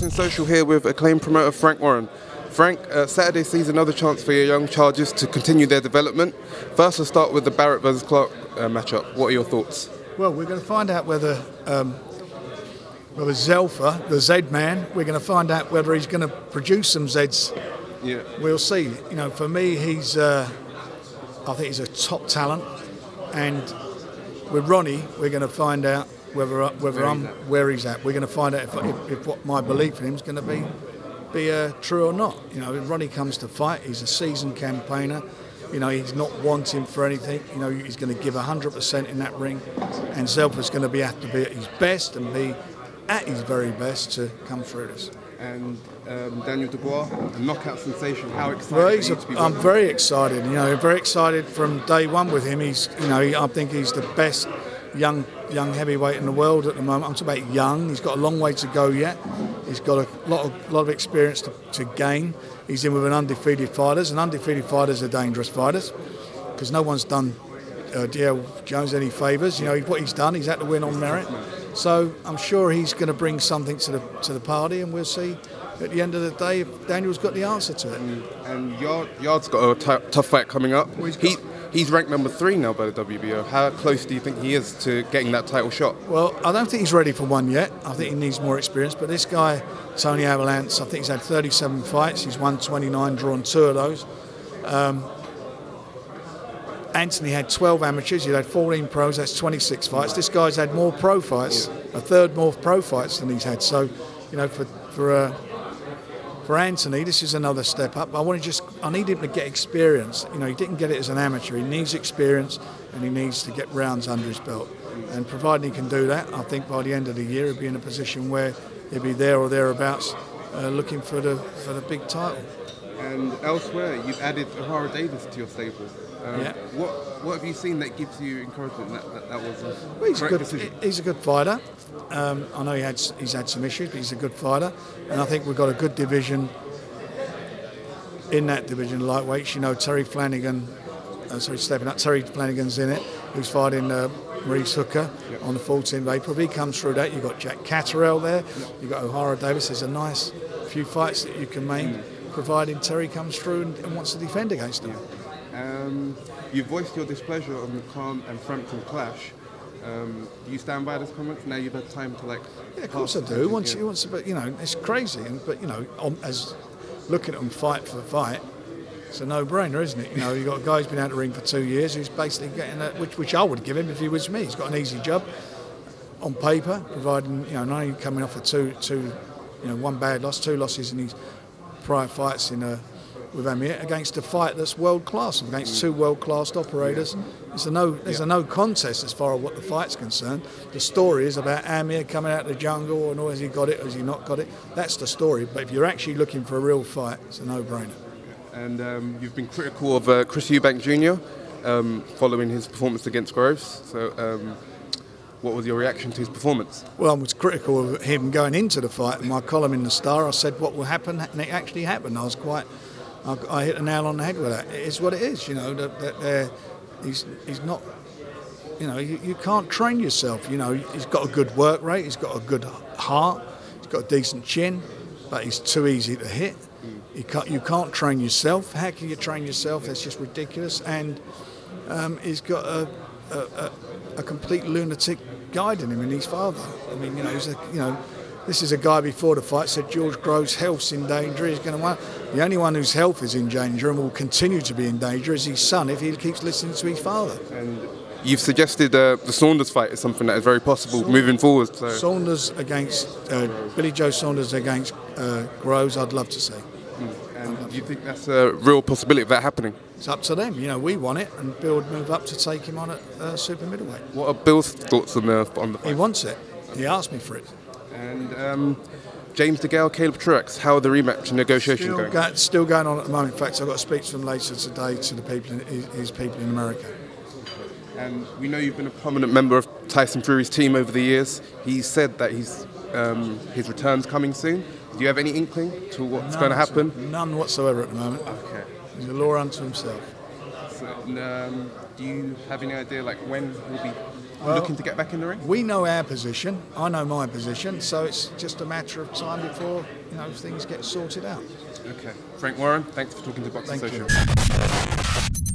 Boxing Social here with acclaimed promoter FrankWarren. Frank, Saturday sees another chance for your young chargers to continue their development. First, we'll start with the Barrett versus Clark matchup. What are your thoughts? Well, we're going to find out whether Zelfa, the Z-man, we're going to find out whether he's going to produce some Zs. Yeah. We'll see. You know, for me, I think he's a top talent, and with Ronnie, we're going to find out whether I'm where he's at. We're going to find out if what my belief in him is going to be true or not. You know, if Ronnie comes to fight, he's a seasoned campaigner. You know, he's not wanting for anything. You know, he's going to give 100% in that ring, and Zelfa's going to have to be at his best and be at his very best to come through this. And Daniel Dubois, a knockout sensation. How excited? Well, I'm very excited. You know, very excited from day one with him. I think he's the best young heavyweight in the world at the moment. I'm talking about young. He's got a long way to go yet. He's got a lot of experience to gain. He's in with an undefeated fighters, and undefeated fighters are dangerous fighters because no one's done DeGale Jones any favours. You know what he's done. He's had to win on merit. So I'm sure he's going to bring something to the party, and we'll see at the end of the day if Daniel's got the answer to it. And Yarde's got a tough fight coming up. Well, he's ranked number 3 now by the WBO. How close do you think he is to getting that title shot? Well, I don't think he's ready for one yet. I think he needs more experience. But this guy, Tony Avalance, I think he's had 37 fights. He's won 29, drawn 2 of those. Anthony had 12 amateurs. He had 14 pros. That's 26 fights. This guy's had more pro fights, a third more pro fights than he's had. So, you know, for Anthony, this is another step up. I need him to get experience. You know, he didn't get it as an amateur. He needs experience, and he needs to get rounds under his belt. And providing he can do that, I think by the end of the year he'll be in a position where he'll be there or thereabouts, looking for the big title. And elsewhere, you've added OHara Davies to your stable. Yeah. What have you seen that gives you encouragement that was a correct decision? He's a good fighter. I know he's had some issues, but he's a good fighter. And I think we've got a good division in that division, lightweights. You know, Terry Flanagan's in it, who's fighting Maurice Hooker on the 14th of April. If he comes through that, you've got Jack Catterall there. You've got OHara Davies. There's a nice few fights that you can make, providing Terry comes through and wants to defend against him. You voiced your displeasure on the Khan-Frampton clash. Do you stand by those comments now you've had time to Yeah, of course I do. But you know, it's crazy. But you know, as looking at them fight for the fight, it's a no-brainer, isn't it? You know, you've got a guy who's been out the ring for 2 years who's basically getting which I would give him if he was me. He's got an easy job on paper, providing not only coming off one bad loss, 2 losses in his prior fights with Amir against a fight that's world class, against 2 world class operators. There's a no contest as far as what the fight's concerned. The story is about Amir coming out of the jungle, and has he got it, has he not got it? That's the story. But if you're actually looking for a real fight, it's a no-brainer. And you've been critical of Chris Eubank Jr. Following his performance against Groves. So what was your reaction to his performance? Well, I was critical of him going into the fight. In my column in the Star, I said what will happen, and it actually happened. I hit the nail on the head with that. It's what it is, you know. He's not, you know. You can't train yourself. You know, he's got a good work rate. He's got a good heart. He's got a decent chin, but he's too easy to hit. You can't train yourself. How can you train yourself? That's just ridiculous. And he's got a complete lunatic guiding him, and his father. I mean, you know, this is a guy before the fight said George Groves' health's in danger. He's going to win. The only one whose health is in danger and will continue to be in danger is his son if he keeps listening to his father. And you've suggested the Saunders fight is something that is very possible moving forward. So. Saunders against Billy Joe Saunders against Groves, I'd love to see. And do you think that's a real possibility of that happening? It's up to them. You know, we want it, and Bill would move up to take him on at super middleweight. What are Bill's thoughts on the fight? He wants it. He asked me for it. And James DeGale, Caleb Truax, how are the rematch negotiations going? Still going on at the moment. In fact, I've got to speak to them later today to the people, his people in America. And we know you've been a prominent member of Tyson Fury's team over the years. He said that his return's coming soon. Do you have any inkling to what's going to happen? None whatsoever at the moment. Okay. He's a law unto himself. So, do you have any idea when he'll be looking to get back in the ring? We know our position. I know my position. So it's just a matter of time before things get sorted out. Okay. FrankWarren, thanks for talking to Boxing Thank Social. you.